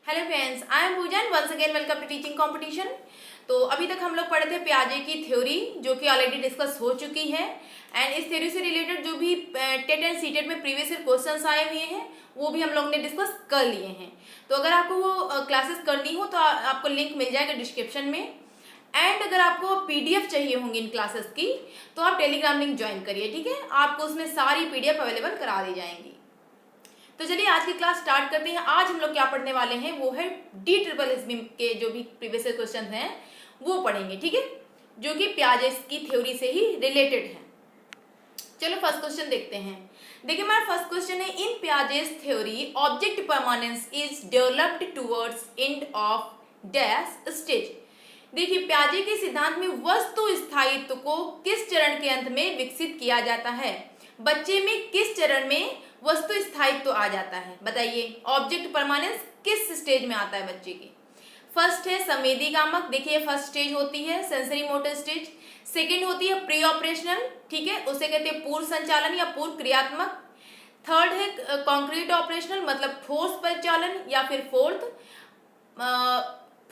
Hello friends, I am Poojan. Once again welcome to Teaching Competition. तो अभी तक हम लोग पढ़े थे पियाजे की थ्योरी, जो कि ऑलरेडी डिस्कस हो चुकी है। एंड इस थ्योरी से रिलेटेड जो भी टेट एंड सीटेट में प्रीवियस ईयर क्वेश्चंस आए हुए हैं वो भी हम लोग ने डिस्कस कर लिए हैं। तो अगर आपको वो क्लासेस करनी हो तो आपको लिंक मिल जाएगा डिस्क्रिप्शन में। एंड अगर आपको पीडीएफ चाहिए होंगी इन क्लासेस की तो आप टेलीग्राम लिंक ज्वाइन करिए, ठीक है। आपको उसमें सारी पीडीएफ अवेलेबल करा दी जाएंगी। तो चलिए आज की क्लास स्टार्ट करते हैं। आज हम लोग क्या पढ़ने वाले हैं वो है DSSB के जो भी प्रीवियस क्वेश्चन हैं वो पढ़ेंगे, ठीक है, जो कि पियाजे की थ्योरी से ही रिलेटेड है। चलो फर्स्ट क्वेश्चन देखते हैं। देखिए हमारा फर्स्ट क्वेश्चन है, in Piaget's theory object permanence is developed towards end of dash stage. देखिए पियाजे के सिद्धांत में वस्तु स्थायित्व को किस चरण के अंत में विकसित किया जाता है? बच्चे में किस चरण में वस्तु स्थायित्व आ जाता है? बताइए, ऑब्जेक्ट परमानेंस किस स्टेज में आता है बच्चे के? फर्स्ट है संवेदी गामक, देखिए फर्स्ट स्टेज होती है सेंसरी मोटर स्टेज। सेकंड होती है प्री ऑपरेशनल, ठीक है, उसे कहते हैं पूर्व संचालन या पूर्व क्रियात्मक। थर्ड है कॉन्क्रीट ऑपरेशनल, मतलब ठोस परिचालन, या फिर फोर्थ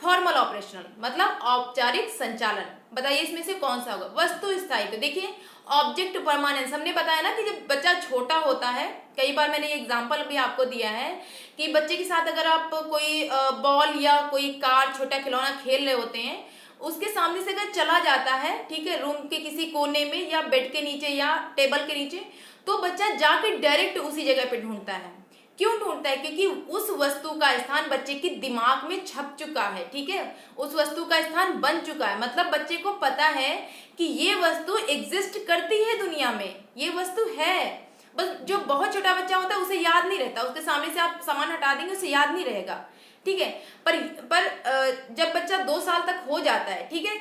फॉर्मल ऑपरेशनल, मतलब औपचारिक संचालन। बताइए इसमें से कौन सा होगा? वस्तु स्थायित्व। देखिए ऑब्जेक्ट परमानेंस हमने बताया ना कि जब बच्चा छोटा होता है, कई बार मैंने ये एग्जांपल भी आपको दिया है कि बच्चे के साथ अगर आप कोई बॉल या कोई कार छोटा खिलौना खेल रहे होते हैं, उसके सामने से अगर चला जाता है, ठीक है, रूम के किसी कोने में या बेड के नीचे या टेबल के नीचे, तो बच्चा जाके डायरेक्ट उसी जगह पे ढूंढता है। क्यों ढूंढता है? क्योंकि उस वस्तु का स्थान बच्चे के दिमाग में छप चुका है, ठीक है, उस वस्तु का स्थान बन चुका है। मतलब बच्चे को पता है कि ये वस्तु एग्जिस्ट करती है दुनिया में, ये वस्तु है। बस जो बहुत छोटा बच्चा होता है उसे याद नहीं रहता, उसके सामने से आप सामान हटा देंगे उसे याद नहीं रहेगा, ठीक है। पर जब बच्चा 2 साल तक हो जाता है, ठीक है,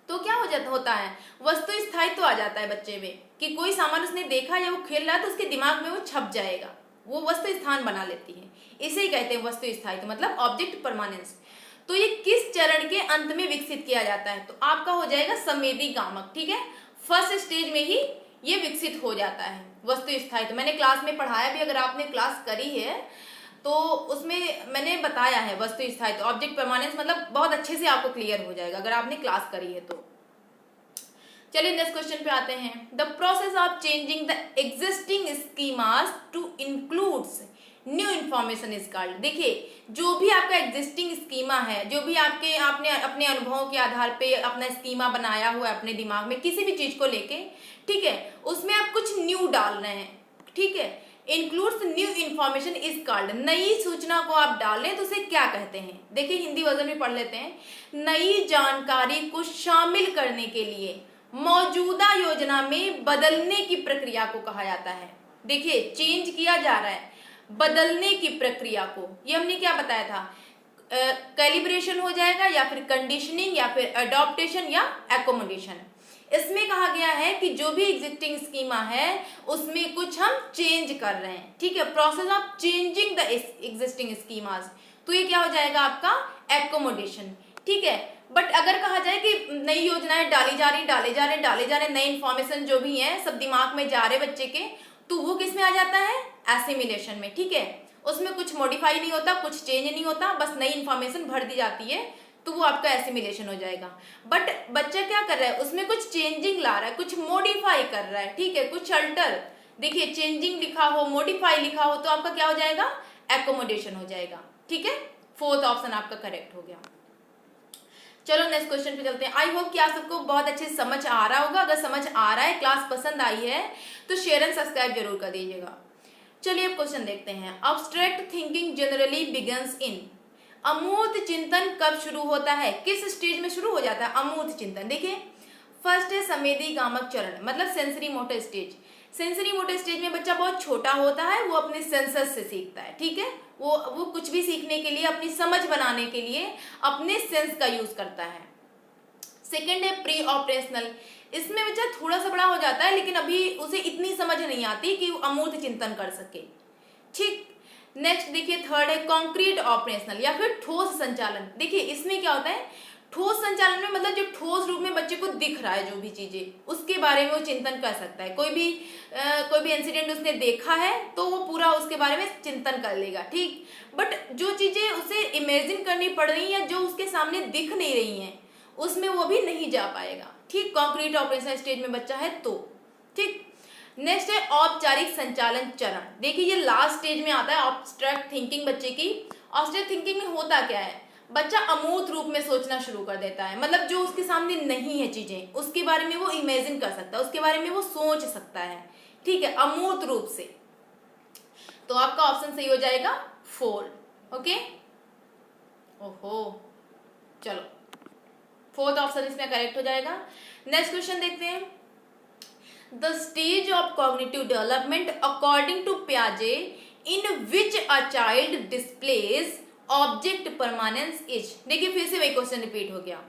तो क्या होता है, वस्तु स्थायित्व आ जाता है बच्चे में कि कोई सामान उसने देखा या वो खेल रहा है तो उसके दिमाग में वो छप जाएगा, वो वस्तु स्थान बना लेती है। इसे ही कहते हैं वस्तु स्थायित्व, मतलब ऑब्जेक्ट परमानेंस। तो ये किस चरण के अंत में विकसित किया जाता है? तो आपका हो जाएगा संवेदी गामक, ठीक है, फर्स्ट स्टेज में ही ये विकसित हो जाता है वस्तु स्थायित्व। मैंने क्लास में पढ़ाया भी, अगर आपने क्लास करी है तो उसमें मैंने बताया है वस्तु स्थायित्व ऑब्जेक्ट परमानेंस, मतलब बहुत अच्छे से आपको क्लियर हो जाएगा अगर आपने क्लास करी है तो। चलिए नेक्स्ट क्वेश्चन पे आते हैं। The process of changing the existing schemas to includes new information is called. देखिए जो भी आपका एग्जिस्टिंग स्कीमा है, जो भी आपने अपने अनुभवों के आधार पे अपना स्कीमा बनाया हुआ है अपने दिमाग में किसी भी चीज को लेके, ठीक है, उसमें आप कुछ न्यू डाल रहे हैं, ठीक है, includes new information is called. नई सूचना को आप डालें तो उसे क्या कहते हैं? देखिए हिंदी वर्जन में पढ़ लेते हैं। नई जानकारी को शामिल करने के लिए मौजूदा योजना में बदलने की प्रक्रिया को कहा जाता है। देखिए चेंज किया जा रहा है, बदलने की प्रक्रिया को, ये हमने क्या बताया था, कैलिब्रेशन हो जाएगा या फिर कंडीशनिंग या फिर अडॉप्टेशन या एकोमोडेशन। इसमें कहा गया है कि जो भी एग्जिस्टिंग स्कीमा है उसमें कुछ हम चेंज कर रहे हैं, ठीक है, process of changing the existing schemas. तो ये क्या हो जाएगा आपका एकोमोडेशन, ठीक है। बट अगर कहा जाए कि नई योजनाएं डाले जा रहे नई इंफॉर्मेशन जो भी है सब दिमाग में जा रहे बच्चे के, तो वो किस में आ जाता है? एसिमिलेशन में, ठीक है। उसमें कुछ मॉडिफाई नहीं होता, कुछ चेंज नहीं होता, बस नई इंफॉर्मेशन भर दी जाती है, तो वो आपका एसिमिलेशन हो जाएगा। बट बच्चा क्या कर रहा है, उसमें कुछ चेंजिंग ला रहा है, कुछ मॉडिफाई कर रहा है, ठीक है, कुछ अल्टर। देखिए चेंजिंग लिखा हो, मॉडिफाई लिखा हो, तो आपका क्या हो जाएगा? एकोमोडेशन हो जाएगा, ठीक है। फोर्थ ऑप्शन आपका करेक्ट हो गया। चलो नेक्स्ट क्वेश्चन पे चलते हैं। आई होप कि आप सबको बहुत अच्छे से समझ आ रहा होगा। अगर समझ आ रहा है, क्लास पसंद आई है तो शेयर एंड सब्सक्राइब जरूर कर दीजिएगा। चलिए अब क्वेश्चन देखते हैं। Abstract thinking generally begins in. अमूर्त चिंतन कब शुरू होता है? किस स्टेज में शुरू हो जाता है अमूर्त चिंतन? देखिए फर्स्ट है संवेदी गामक चरण, मतलब sensory motor stage. Sensory motor stage में बच्चा बहुत छोटा होता है, वो अपने सेंसस से सीखता है, ठीक है, वो कुछ भी सीखने के लिए, अपनी समझ बनाने के लिए अपने सेंस का यूज करता है। सेकंड है प्री ऑपरेशनल। इसमें बच्चा थोड़ा सा बड़ा हो जाता है लेकिन अभी उसे इतनी समझ नहीं आती कि वो अमूर्त चिंतन कर सके, ठीक। नेक्स्ट देखिए थर्ड है कॉन्क्रीट ऑपरेशनल या फिर ठोस संचालन। देखिए इसमें क्या होता है, ठोस संचालन में मतलब जो ठोस रूप में बच्चे को दिख रहा है जो भी चीजें, उसके बारे में वो चिंतन कर सकता है। कोई भी इंसिडेंट उसने देखा है तो वो पूरा उसके बारे में चिंतन कर लेगा, ठीक। बट जो चीजें उसे इमेजिन करनी पड़ रही है, जो उसके सामने दिख नहीं रही हैं, उसमें वो भी नहीं जा पाएगा। ठीक, कॉन्क्रीट ऑपरेशन स्टेज में बच्चा है तो। ठीक, नेक्स्ट है औपचारिक संचालन चरण। देखिए ये लास्ट स्टेज में आता है ऑब्स्ट्रैक्ट थिंकिंग बच्चे की। ऑब्स्ट्रैक्ट थिंकिंग में होता क्या है, बच्चा अमूर्त रूप में सोचना शुरू कर देता है, मतलब जो उसके सामने नहीं है चीजें उसके बारे में वो इमेजिन कर सकता है, उसके बारे में वो सोच सकता है। ठीक है, अमूर्त रूप से। तो आपका ऑप्शन सही हो जाएगा 4। ओके, ओहो, चलो 4th ऑप्शन इसमें करेक्ट हो जाएगा। नेक्स्ट क्वेश्चन देखते हैं। The stage of cognitive development according to पियाजे in which a child displays object permanence is. देखिए फिर से वही क्वेश्चन रिपीट हो गया।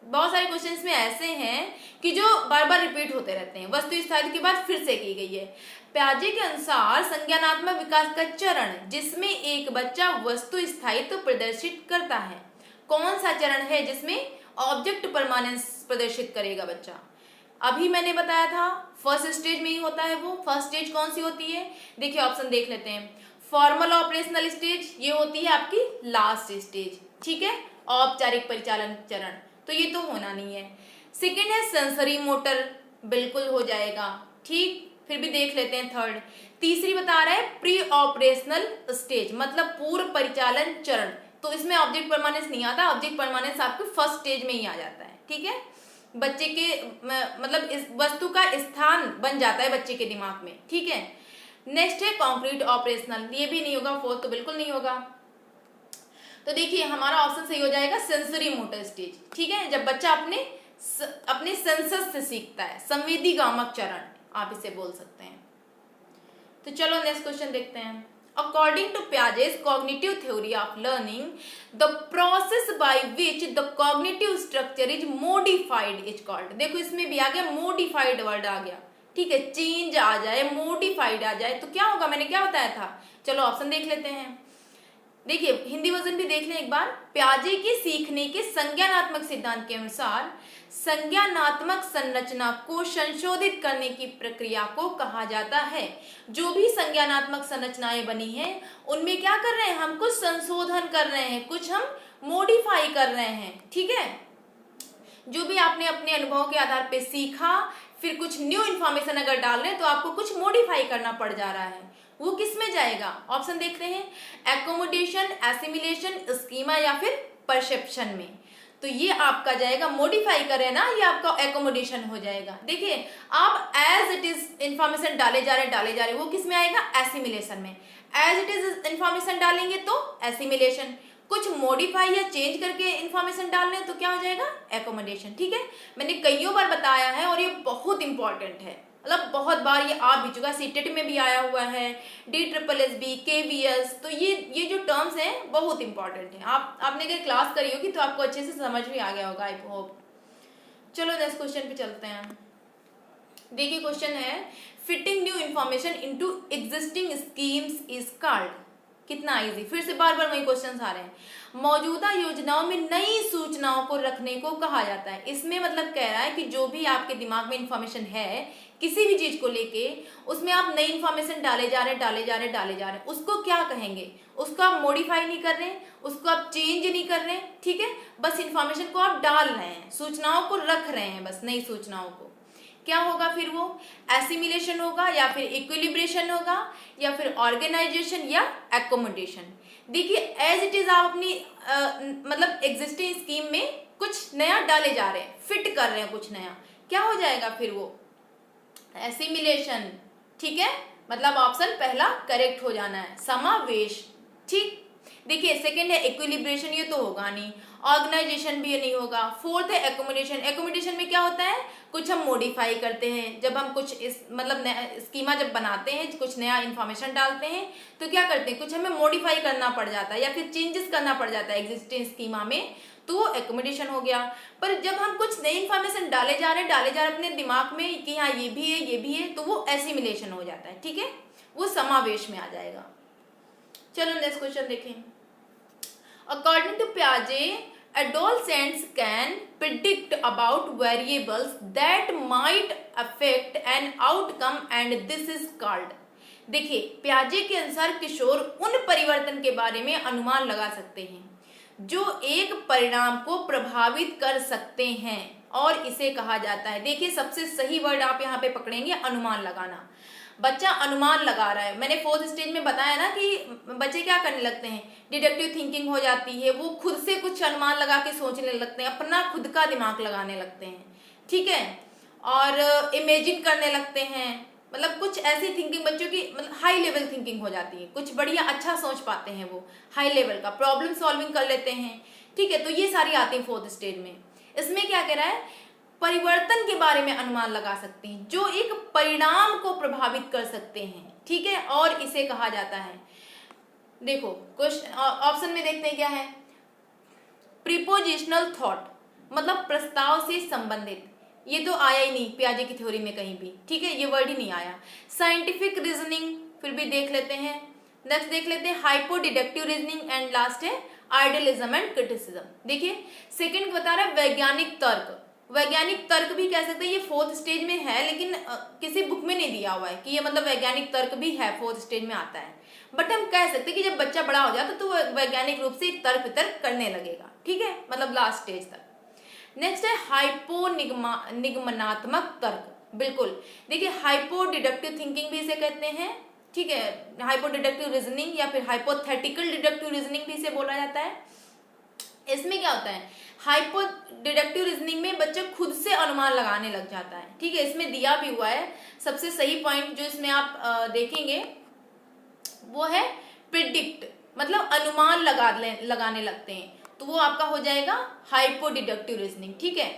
बहुत सारे क्वेश्चंस में ऐसे हैं कि जो बार बार रिपीट होते रहते हैं। वस्तु स्थायित्व की बात फिर से की गई है। पियाजे के अनुसार संज्ञानात्मक विकास का चरण जिसमें एक बच्चा वस्तु स्थायित्व प्रदर्शित करता है, कौन सा चरण है जिसमें ऑब्जेक्ट परमानेंस प्रदर्शित करेगा बच्चा? अभी मैंने बताया था फर्स्ट स्टेज में ही होता है वो। फर्स्ट स्टेज कौन सी होती है? देखिए ऑप्शन देख लेते हैं। फॉर्मल ऑपरेशनल स्टेज, ये होती है आपकी लास्ट स्टेज। ठीक है, औपचारिक परिचालन चरण, तो ये तो होना नहीं है। सेकेंड है सेंसरी मोटर, बिल्कुल हो जाएगा। ठीक, फिर भी देख लेते हैं थर्ड। तीसरी बता रहा है प्री ऑपरेशनल स्टेज, मतलब पूर्व परिचालन चरण, तो इसमें ऑब्जेक्ट परमानेंस नहीं आता। ऑब्जेक्ट परमानेंस आपके फर्स्ट स्टेज में ही आ जाता है। ठीक है, बच्चे के मतलब इस वस्तु का स्थान बन जाता है बच्चे के दिमाग में। ठीक है, नेक्स्ट है कॉन्क्रीट ऑपरेशनल, ये भी नहीं होगा। 4th तो बिल्कुल नहीं होगा। तो देखिए हमारा ऑप्शन सही हो जाएगा सेंसरी मोटर स्टेज। ठीक है, जब बच्चा अपने सेंसस से सीखता है, संवेदी गामक चरण आप इसे बोल सकते हैं। तो चलो नेक्स्ट क्वेश्चन देखते हैं। According to Piaget's cognitive theory of learning, the process by which the cognitive structure is modified is called। देखो इसमें भी आ गया modified वर्ड आ गया। ठीक है, चेंज आ जाए, modified आ जाए तो क्या होगा, मैंने क्या बताया था। चलो ऑप्शन देख लेते हैं। देखिए हिंदी वर्जन भी देख लें एक बार। पियाजे के सीखने के संज्ञानात्मक सिद्धांत के अनुसार संज्ञानात्मक संरचना को संशोधित करने की प्रक्रिया को कहा जाता है। जो भी संज्ञानात्मक संरचनाएं बनी हैं उनमें क्या कर रहे हैं, हम कुछ संशोधन कर रहे हैं, कुछ हम मॉडिफाई कर रहे हैं। ठीक है, जो भी आपने अपने अनुभव के आधार पे सीखा, फिर कुछ न्यू इन्फॉर्मेशन अगर डाल रहे हैं तो आपको कुछ मॉडिफाई करना पड़ जा रहा है। वो किस में जाएगा? ऑप्शन देखते हैं, एकोमोडेशन, एसिमिलेशन, स्कीमा या फिर परसेप्शन में। तो ये आपका जाएगा, मॉडिफाई करें ना, ये आपका एकोमोडेशन हो जाएगा। देखिए आप एज इट इज इंफॉर्मेशन डाले जा रहे, वो किस में आएगा? एसिमिलेशन में। एज इट इज इंफॉर्मेशन डालेंगे तो एसिमिलेशन, कुछ मॉडिफाई या चेंज करके इंफॉर्मेशन डालने तो क्या हो जाएगा? एकोमोडेशन। ठीक है, मैंने कईयों बार बताया है और ये बहुत इंपॉर्टेंट है, मतलब बहुत बार ये आ भी चुका, सीटेट में भी आया हुआ है, DSSB, KVS। तो ये जो टर्म्स हैं बहुत इंपॉर्टेंट है। आपने अगर क्लास करी होगी तो आपको अच्छे से समझ भी आ गया होगा, आई होप। चलो नेक्स्ट क्वेश्चन पे चलते हैं। देखिए क्वेश्चन है, fitting new information into existing schemes is called. कितना इजी, फिर से बार बार वही क्वेश्चन आ रहे हैं। मौजूदा योजनाओं में नई सूचनाओं को रखने को कहा जाता है। इसमें मतलब कह रहा है कि जो भी आपके दिमाग में इंफॉर्मेशन है किसी भी चीज को लेके, उसमें आप नई इंफॉर्मेशन डाले जा रहे हैं, उसको क्या कहेंगे? उसको आप मॉडिफाई नहीं कर रहे, उसको आप चेंज नहीं कर रहे। ठीक है, बस इंफॉर्मेशन को आप डाल रहे हैं, सूचनाओं को रख रहे हैं, बस नई सूचनाओं को। क्या होगा फिर? वो एसिमिलेशन होगा या फिर इक्विलिब्रेशन होगा या फिर ऑर्गेनाइजेशन या एकोमोडेशन। देखिए एज इट इज आप अपनी मतलब एग्जिस्टिंग स्कीम में कुछ नया डाले जा रहे हैं, फिट कर रहे हैं कुछ नया, क्या हो जाएगा फिर? वो एसिमिलेशन। ठीक है, मतलब ऑप्शन पहला करेक्ट हो जाना है, समावेश। ठीक, देखिए सेकंड है इक्विलिब्रेशन, ये तो होगा नहीं। ऑर्गेनाइजेशन भी नहीं होगा। 4th है एकोमोडेशन। एकोमोडेशन में क्या होता है? कुछ हम मॉडिफाई करते हैं, जब हम कुछ मतलब स्कीमा जब बनाते हैं, कुछ नया इन्फॉर्मेशन डालते हैं तो क्या करते हैं, कुछ हमें मॉडिफाई करना पड़ जाता है या फिर चेंजेस करना पड़ जाता है एग्जिस्टिंग स्कीमा में, तो वो एकोमोडेशन हो गया। पर जब हम कुछ नई इन्फॉर्मेशन डाले जा रहे हैं अपने दिमाग में कि हाँ ये भी है, तो वो एसिमिलेशन हो जाता है। ठीक है, वो समावेश में आ जाएगा। चलो नेक्स्ट क्वेश्चन देखें। According to Piaget, adolescents can predict about variables that might affect an outcome and this is called। देखिए पियाजे के अनुसार किशोर उन परिवर्तन के बारे में अनुमान लगा सकते हैं जो एक परिणाम को प्रभावित कर सकते हैं और इसे कहा जाता है, देखिए सबसे सही वर्ड आप यहाँ पे पकड़ेंगे, अनुमान लगाना। बच्चा अनुमान लगा रहा है। मैंने फोर्थ स्टेज में बताया ना कि बच्चे क्या करने लगते हैं, डिडक्टिव थिंकिंग हो जाती है, वो खुद से कुछ अनुमान लगा के सोचने लगते हैं, अपना खुद का दिमाग लगाने लगते हैं, ठीक है, और इमेजिन करने लगते हैं। मतलब कुछ ऐसी थिंकिंग बच्चों की मतलब हाई लेवल थिंकिंग हो जाती है, कुछ बढ़िया अच्छा सोच पाते हैं, वो हाई लेवल का प्रॉब्लम सॉल्विंग कर लेते हैं, ठीक है। तो ये सारी आती है फोर्थ स्टेज में। इसमें क्या कह रहा है, परिवर्तन के बारे में अनुमान लगा सकते हैं जो एक परिणाम को प्रभावित कर सकते हैं, ठीक है, और इसे कहा जाता है। देखो क्वेश्चन ऑप्शन में देखते हैं क्या है, प्रीपोजिशनल थॉट मतलब प्रस्ताव से संबंधित, ये तो आया ही नहीं पियाजे की थ्योरी में कहीं भी, ठीक है, ये वर्ड ही नहीं आया। साइंटिफिक रीजनिंग फिर भी देख लेते हैं। नेक्स्ट देख लेते हैं hypo deductive reasoning and last है आइडियलिज्म एंड क्रिटिसिज्म। देखिए सेकंड बता रहा है वैज्ञानिक तर्क। वैज्ञानिक तर्क भी कह सकते हैं, ये फोर्थ स्टेज में है लेकिन किसी बुक में नहीं दिया हुआ है कि ये मतलब वैज्ञानिक तर्क भी है, फोर्थ स्टेज में आता है। बट हम कह सकते हैं कि जब बच्चा बड़ा हो जाता तो वह वैज्ञानिक रूप से एक तर्क वितर्क करने लगेगा, ठीक है, मतलब लास्ट स्टेज तक। नेक्स्ट है हाइपो निगमनात्मक तर्क। बिल्कुल, देखिए हाइपो डिडक्टिव थिंकिंग भी इसे कहते हैं, ठीक है, हाइपो डिडक्टिव रीजनिंग या फिर हाइपोथेटिकल डिडक्टिव रीजनिंग भी इसे बोला जाता है। इसमें क्या होता है, हाइपो डिडक्टिव रीजनिंग में बच्चा खुद से अनुमान लगाने लग जाता है, ठीक है। इसमें दिया भी हुआ है सबसे सही पॉइंट जो इसमें आप देखेंगे वो है प्रिडिक्ट, मतलब अनुमान लगाने लगते हैं, तो वो आपका हो जाएगा हाइपो डिडक्टिव रीजनिंग, ठीक है।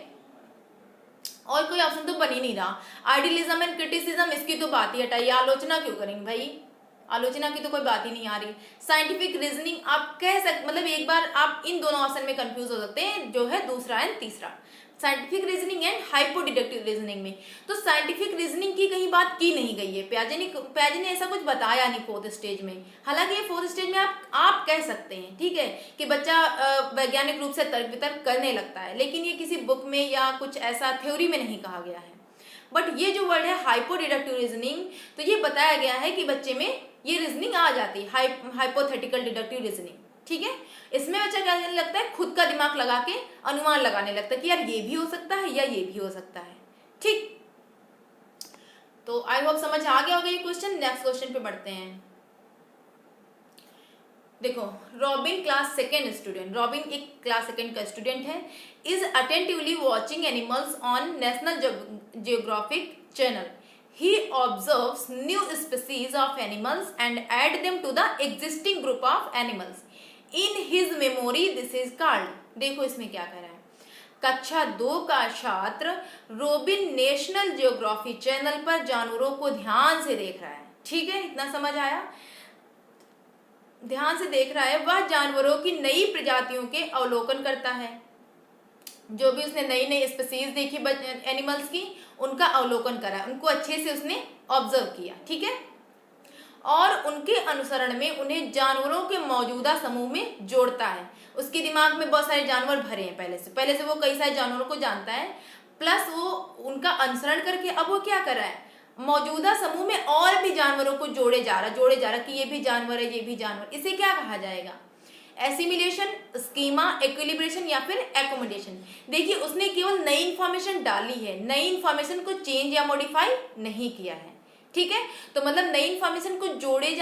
और कोई ऑप्शन तो बन ही नहीं रहा। आइडियलिज्म एंड क्रिटिसिज्म, इसकी तो बात ही हटाइए, आलोचना क्यों करेंगे भाई, आलोचना की तो कोई बात ही नहीं आ रही। साइंटिफिक रीजनिंग आप कह सकते, मतलब एक बार आप इन दोनों ऑप्शन में कंफ्यूज हो सकते हैं, जो है दूसरा एंड तीसरा, scientific reasoning and hypo deductive reasoning में। तो साइंटिफिक रीजनिंग की कहीं बात की नहीं गई है, पियाजे ने ऐसा कुछ बताया नहीं फोर्थ स्टेज में। हालांकि ये फोर्थ स्टेज में आप कह सकते हैं, ठीक है, कि बच्चा वैज्ञानिक रूप से तर्क वितर्क करने लगता है, लेकिन ये किसी बुक में या कुछ ऐसा थ्योरी में नहीं कहा गया है। बट ये जो वर्ड है हाइपो डिडक्टिव रीजनिंग, तो ये बताया गया है कि बच्चे में ये रीजनिंग आ जाती है, हाइपोथेटिकल डिडक्टिव रीजनिंग, ठीक है। इसमें बच्चा क्या करने लगता है, खुद का दिमाग लगा के अनुमान लगाने लगता है कि यार ये भी हो सकता है या ये भी हो सकता है, ठीक। तो आई होप समझ आ गया होगा ये क्वेश्चन। नेक्स्ट क्वेश्चन पे बढ़ते हैं। देखो robin class second student, robin एक क्लास सेकेंड का स्टूडेंट है, is attentively watching animals on national geographic channel. He observes new species of animals and add them to the existing group of animals. In his memory, this is called. देखो इसमें क्या कह रहा है, कक्षा 2 का छात्र रोबिन नेशनल जियोग्राफी चैनल पर जानवरों को ध्यान से देख रहा है, ठीक है, इतना समझ आया। ध्यान से देख रहा है, वह जानवरों की नई प्रजातियों के अवलोकन करता है, जो भी उसने नई नई स्पीसीज देखी एनिमल्स की, उनका अवलोकन करा, उनको अच्छे से उसने ऑब्जर्व किया, ठीक है, और उनके अनुसरण में उन्हें जानवरों के मौजूदा समूह में जोड़ता है। उसके दिमाग में बहुत सारे जानवर भरे हैं पहले से वो कई सारे जानवरों को जानता है, प्लस वो उनका अनुसरण करके अब वो क्या कर रहा है, मौजूदा समूह में और भी जानवरों को जोड़े जा रहा कि ये भी जानवर है, ये भी जानवर। इसे क्या कहा जाएगा, एसिमिलेशन, स्कीमा, इक्विलिब्रेशन या फिर एकोमोडेशन। देखिए उसने केवल नई इंफॉर्मेशन डाली है, नई इंफॉर्मेशन को चेंज या मॉडिफाई नहीं किया है, ठीक है। तो मतलब नई इंफॉर्मेशन को जोड़े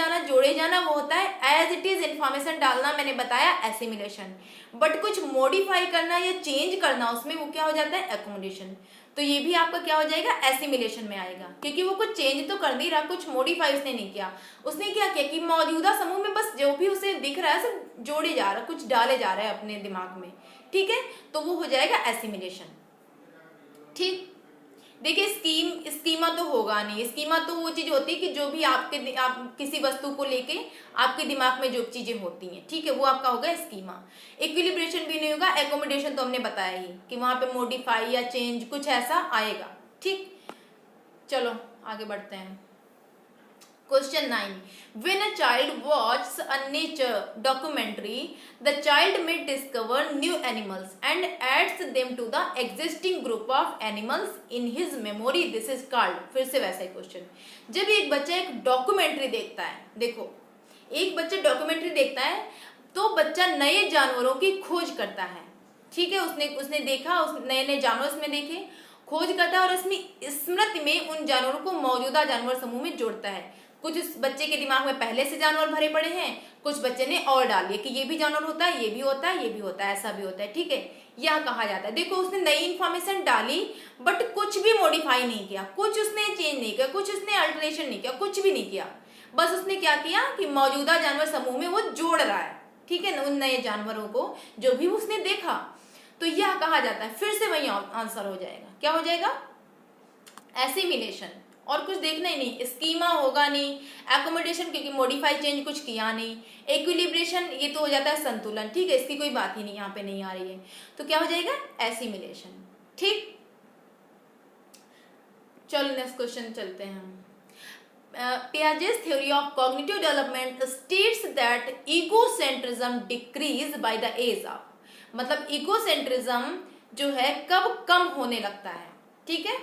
जाना वो होता है एज इट इज इंफॉर्मेशन डालना, मैंने बताया एसिमिलेशन। बट कुछ मॉडिफाई करना या चेंज करना, उसमें वो क्या हो जाता है, एकोमोडेशन। तो ये भी आपका क्या हो जाएगा, एसिमिलेशन में आएगा, क्योंकि वो कुछ चेंज तो कर नहीं रहा, कुछ मॉडिफाई उसने नहीं किया। उसने क्या किया कि मौजूदा समूह में बस जो भी उसे दिख रहा है सब जोड़े जा रहा, कुछ डाले जा रहा है अपने दिमाग में, ठीक है, तो वो हो जाएगा एसिमिलेशन, ठीक। देखिए स्कीमा तो होगा नहीं, स्कीमा तो वो चीज होती है कि जो भी आप किसी वस्तु को लेके आपके दिमाग में जो चीजें होती हैं, ठीक है, वो आपका होगा स्कीमा। इक्विलिब्रेशन भी नहीं होगा, एकोमोडेशन तो हमने बताया ही कि वहां पे मॉडिफाई या चेंज कुछ ऐसा आएगा, ठीक। चलो आगे बढ़ते हैं। Question 9. When a child watches a nature documentary, the child may discover new animals and adds them to the existing group of animals in his memory. This is called, फिर से वैसा ही क्वेश्चन, जब एक बच्चा एक डॉक्यूमेंट्री देखता है, देखो एक बच्चा डॉक्यूमेंट्री देखता है तो बच्चा नए जानवरों की खोज करता है, ठीक है, उसने देखा, उस नए नए जानवर उसमें देखे, खोज करता है और इसमें स्मृति में उन जानवरों को मौजूदा जानवर समूह में जोड़ता है। कुछ उस बच्चे के दिमाग में पहले से जानवर भरे पड़े हैं, कुछ बच्चे ने और डाल दिए कि ये भी जानवर होता है, ये भी होता है, ये भी होता है, ऐसा भी होता है, ठीक है, यह कहा जाता है। देखो उसने नई इन्फॉर्मेशन डाली बट कुछ भी मॉडिफाई नहीं किया, कुछ उसने चेंज नहीं किया, कुछ उसने अल्टरेशन नहीं किया, कुछ भी नहीं किया, बस उसने क्या किया कि मौजूदा जानवर समूह में वो जोड़ रहा है, ठीक है, उन नए जानवरों को जो भी उसने देखा, तो यह कहा जाता है। फिर से वही आंसर हो जाएगा, क्या हो जाएगा, एसिमिलेशन, और कुछ देखना ही नहीं, स्कीमा होगा नहीं, एकोमोडेशन क्योंकि मॉडिफाई चेंज कुछ किया नहीं, इक्विलिब्रेशन ये तो हो जाता है संतुलन, ठीक है, इसकी कोई बात ही नहीं यहाँ पे नहीं आ रही है, तो क्या हो जाएगा, एसिमिलेशन, ठीक। चलो नेक्स्ट क्वेश्चन चलते हैं हम। Piaget's theory of cognitive development states that egocentrism decrease by the age of, मतलब इगोसेंट्रिज्म जो है कब कम होने लगता है, ठीक है,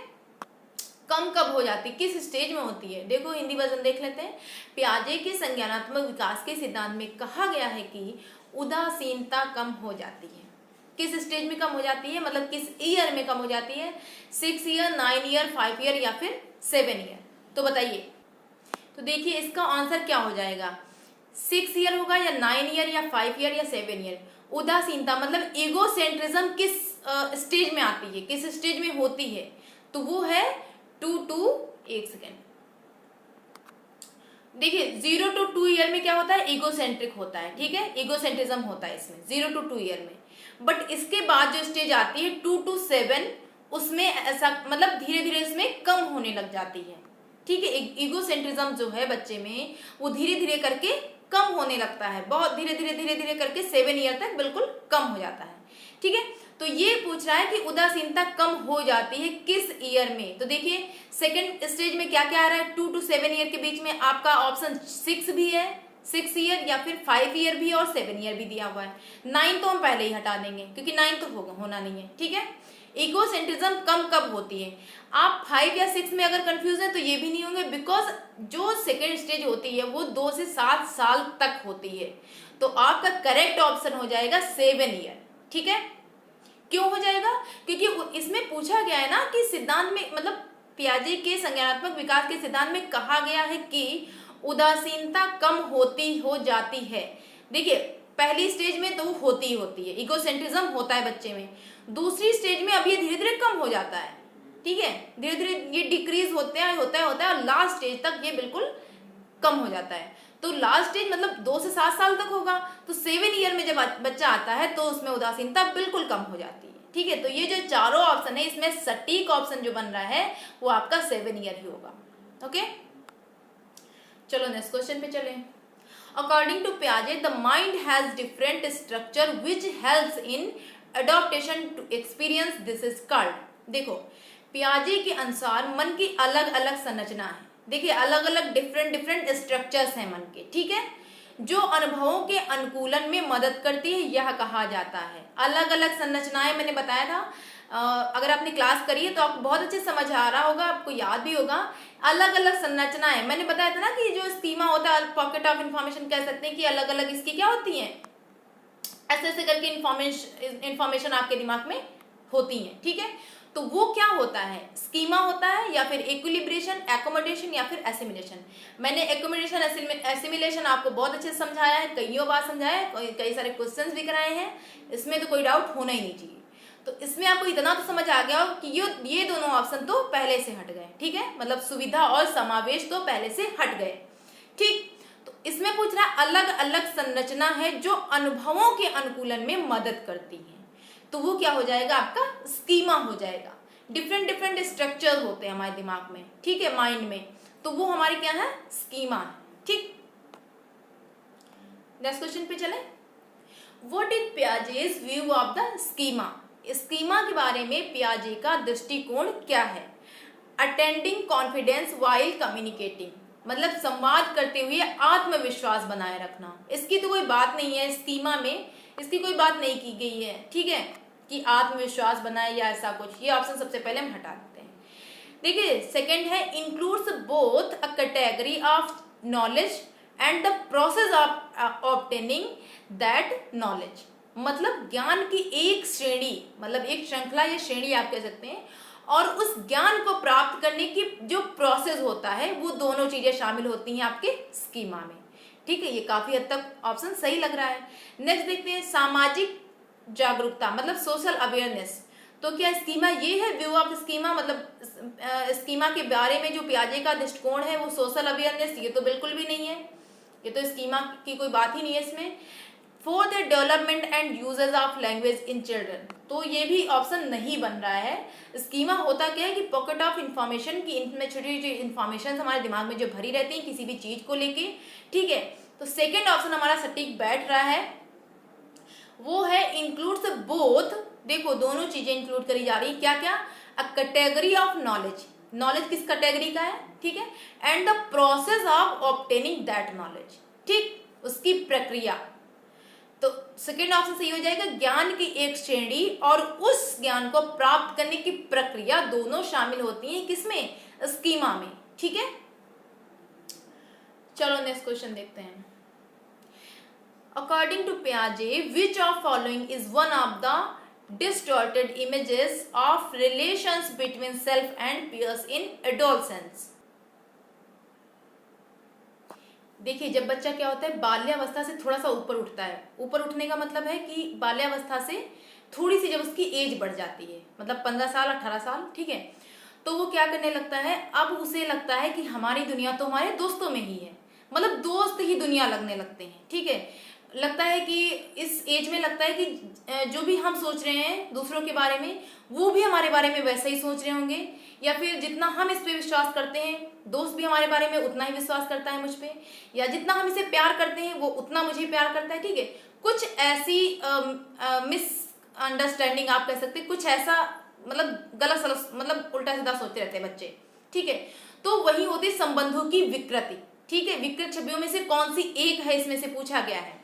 कम कब हो जाती, किस स्टेज में होती है। देखो हिंदी वर्जन देख लेते हैं। पियाजे के संज्ञानात्मक विकास के सिद्धांत में कहा गया है कि उदासीनता कम हो जाती है। किस स्टेज में कम हो जाती है, मतलब किस ईयर में कम हो जाती है, 6 ईयर, 9 ईयर, 5 ईयर या फिर 7 ईयर, तो बताइए। तो देखिए इसका आंसर क्या हो जाएगा, 6 ईयर होगा या 9 ईयर या 5 ईयर या 7 ईयर। उदासीनता मतलब ईगोसेंट्रिज्म किस स्टेज में आती है, किस स्टेज में होती है, तो वो है 2 to 1 सेकेंड। देखिए 0 to 2 ईयर में क्या होता है, ईगोसेंट्रिक होता है, ठीक है, ईगोसेंट्रिज्म होता है इसमें 0 to 2 ईयर में। बट इसके बाद जो स्टेज आती है 2 to 7, उसमें ऐसा मतलब धीरे धीरे इसमें कम होने लग जाती है, ठीक है। ईगोसेंट्रिज्म जो है बच्चे में वो धीरे धीरे करके कम होने लगता है, बहुत धीरे धीरे करके 7 ईयर तक बिल्कुल कम हो जाता है, ठीक है। तो ये पूछ रहा है कि उदासीनता कम हो जाती है किस ईयर में, तो देखिए सेकंड स्टेज में क्या क्या आ रहा है, 2 to 7 ईयर के बीच में आपका ऑप्शन 6 भी है, 6 ईयर या फिर 5 ईयर भी और 7 ईयर भी दिया हुआ है। 9 तो हम पहले ही हटा देंगे क्योंकि 9 तो होना नहीं है, ठीक है। इगोसेंट्रिज्म कम कब होती है, आप 5 या 6 में अगर कंफ्यूज है तो ये भी नहीं होंगे, बिकॉज जो सेकेंड स्टेज होती है वो 2 से 7 साल तक होती है, तो आपका करेक्ट ऑप्शन हो जाएगा 7 ईयर, ठीक है। क्यों हो जाएगा, क्योंकि इसमें पूछा गया है ना कि सिद्धांत में, मतलब पियाजे के संज्ञानात्मक विकास के सिद्धांत में कहा गया है कि उदासीनता कम होती हो जाती है। देखिए पहली स्टेज में तो होती ही होती है, इगोसेंट्रिज्म होता है बच्चे में, दूसरी स्टेज में अब ये धीरे धीरे कम हो जाता है, ठीक है, धीरे धीरे ये डिक्रीज होता है और लास्ट स्टेज तक ये बिल्कुल कम हो जाता है। तो लास्ट स्टेज मतलब 2 से 7 साल तक होगा, तो 7 ईयर में जब बच्चा आता है तो उसमें उदासीनता बिल्कुल कम हो जाती है, ठीक है। तो ये जो चारों ऑप्शन है इसमें सटीक ऑप्शन जो बन रहा है वो आपका 7 ईयर ही होगा, ओके। चलो नेक्स्ट क्वेश्चन पे चलें। अकॉर्डिंग टू पियाजे the mind has different structure which helps in adaptation to experience, this is called. देखो पियाजे के अनुसार मन की अलग अलग संरचना है, देखिए अलग अलग डिफरेंट स्ट्रक्चर्स हैं मन के, ठीक है, जो अनुभवों के अनुकूलन में मदद करती है, यह कहा जाता है। अलग अलग संरचनाएं मैंने बताया था, अगर आपने क्लास करी है तो आपको बहुत अच्छे समझ आ रहा होगा, आपको याद भी होगा। अलग अलग संरचनाएं मैंने बताया था ना कि जो स्कीमा होता है, पॉकेट ऑफ इंफॉर्मेशन कह सकते हैं कि अलग अलग इसकी क्या होती हैं, ऐसे ऐसे करके इंफॉर्मेशन आपके दिमाग में होती हैं, ठीक है। तो वो क्या होता है, स्कीमा होता है या फिर इक्विलिब्रेशन, एकोमोडेशन या फिर एसिमिलेशन। मैंने एकोमोडेशन एसिमिलेशन आपको बहुत अच्छे से समझाया है, कईयों बार समझाया है, कई सारे क्वेश्चंस भी कराए हैं, इसमें तो कोई डाउट होना ही नहीं चाहिए। तो इसमें आपको इतना तो समझ आ गया हो कि ये दोनों ऑप्शन तो पहले से हट गए, ठीक है, मतलब सुविधा और समावेश तो पहले से हट गए, ठीक। तो इसमें पूछ रहा है अलग अलग संरचना है जो अनुभवों के अनुकूलन में मदद करती है, तो वो क्या हो जाएगा, आपका स्कीमा हो जाएगा। डिफरेंट स्ट्रक्चर होते हैं हमारे दिमाग में, ठीक है, माइंड में, तो वो हमारी क्या है, स्कीमा है, ठीक। नेक्स्ट क्वेश्चन पे चले। What is Piaget's view of the schema, schema के बारे में पियाजे का दृष्टिकोण क्या है। अटेंडिंग कॉन्फिडेंस वाइल कम्युनिकेटिंग, मतलब संवाद करते हुए आत्मविश्वास बनाए रखना। इसकी तो कोई बात नहीं है, स्कीमा में इसकी कोई बात नहीं की गई है, ठीक है, कि आत्मविश्वास बनाए या ऐसा कुछ। ये ऑप्शन सबसे पहले हम हटा देते हैं। देखिए सेकंड है includes both a category of knowledge and the process of obtaining that knowledge. मतलब ज्ञान की एक श्रेणी, मतलब एक श्रृंखला या श्रेणी आप कह सकते हैं, और उस ज्ञान को प्राप्त करने की जो प्रोसेस होता है वो दोनों चीजें शामिल होती हैं आपके स्कीमा में, ठीक है। ये काफी हद तक ऑप्शन सही लग रहा है। नेक्स्ट देखते हैं सामाजिक जागरूकता, मतलब सोशल अवेयरनेस। तो क्या स्कीमा ये है, व्यू ऑफ स्कीमा, मतलब स्कीमा के बारे में जो पियाजे का दृष्टिकोण है वो सोशल अवेयरनेस? ये तो बिल्कुल भी नहीं है, ये तो स्कीमा की कोई बात ही नहीं है इसमें। For the development and uses of language in children, तो ये भी ऑप्शन नहीं बन रहा है। स्कीमा होता क्या है कि पॉकेट ऑफ इंफॉर्मेशन की, इनमें छोटी छोटी इंफॉर्मेशन हमारे दिमाग में जो भरी रहती है किसी भी चीज को लेके, ठीक है। तो सेकेंड ऑप्शन हमारा सटीक बैठ रहा है, वो है इंक्लूड्स बोथ। देखो दोनों चीजें इंक्लूड करी जा रही, क्या क्या, a category of knowledge, knowledge किस कैटेगरी का है, ठीक है, and the process of obtaining that knowledge, ठीक, उसकी प्रक्रिया। तो सेकेंड ऑप्शन सही हो जाएगा, ज्ञान की एक श्रेणी और उस ज्ञान को प्राप्त करने की प्रक्रिया दोनों शामिल होती हैं किसमें, स्कीमा में, ठीक है। चलो नेक्स्ट क्वेश्चन देखते हैं। According to Piaget, which of following is one of the distorted images of relations between self and peers in adolescence? देखिए जब बच्चा क्या होता है, बाल्यावस्था से थोड़ा सा ऊपर उठता है, ऊपर उठने का मतलब है कि बाल्यावस्था से थोड़ी सी जब उसकी एज बढ़ जाती है, मतलब 15 साल 18 साल, ठीक है, तो वो क्या करने लगता है, अब उसे लगता है कि हमारी दुनिया तो हमारे दोस्तों में ही है, मतलब दोस्त ही दुनिया लगने लगते हैं, ठीक है। लगता है कि इस एज में लगता है कि जो भी हम सोच रहे हैं दूसरों के बारे में वो भी हमारे बारे में वैसा ही सोच रहे होंगे, या फिर जितना हम इस पे विश्वास करते हैं दोस्त भी हमारे बारे में उतना ही विश्वास करता है मुझ पे, या जितना हम इसे प्यार करते हैं वो उतना मुझे प्यार करता है, ठीक है। कुछ ऐसी मिसअंडरस्टैंडिंग आप कह सकते हैं, कुछ ऐसा मतलब गलत सलत, मतलब उल्टा सीधा सोचते रहते हैं बच्चे, ठीक है। तो वही होती संबंधों की विकृति, ठीक है। विकृत छवियों में से कौन सी एक है, इसमें से पूछा गया है।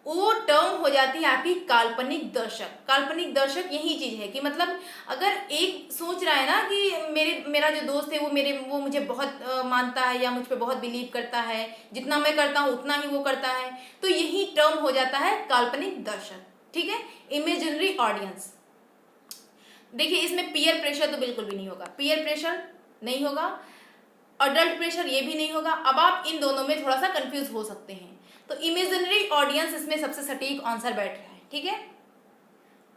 वो टर्म हो जाती है आपकी काल्पनिक दर्शक। काल्पनिक दर्शक यही चीज है कि मतलब अगर एक सोच रहा है ना कि मेरा जो दोस्त है वो मुझे बहुत मानता है या मुझ पे बहुत बिलीव करता है, जितना मैं करता हूँ उतना ही वो करता है, तो यही टर्म हो जाता है काल्पनिक दर्शक, ठीक है, इमेजिनरी ऑडियंस। देखिए इसमें पीयर प्रेशर तो बिल्कुल भी नहीं होगा, पीयर प्रेशर नहीं होगा, अडल्ट प्रेशर ये भी नहीं होगा। अब आप इन दोनों में थोड़ा सा कंफ्यूज हो सकते हैं, तो इमेजिनरी ऑडियंस इसमें सबसे सटीक आंसर बैठ रहा है, ठीक है।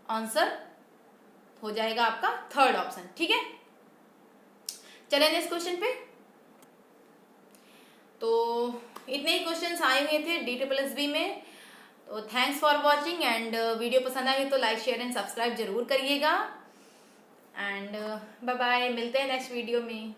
आंसर हो जाएगा आपका थर्ड ऑप्शन, ठीक है। चलें नेक्स्ट क्वेश्चन पे। तो इतने ही क्वेश्चंस आए हुए थे DSSB में। तो thanks for watching, and video पसंद आई तो लाइक शेयर एंड सब्सक्राइब जरूर करिएगा, एंड बाय बाय, मिलते हैं नेक्स्ट वीडियो में।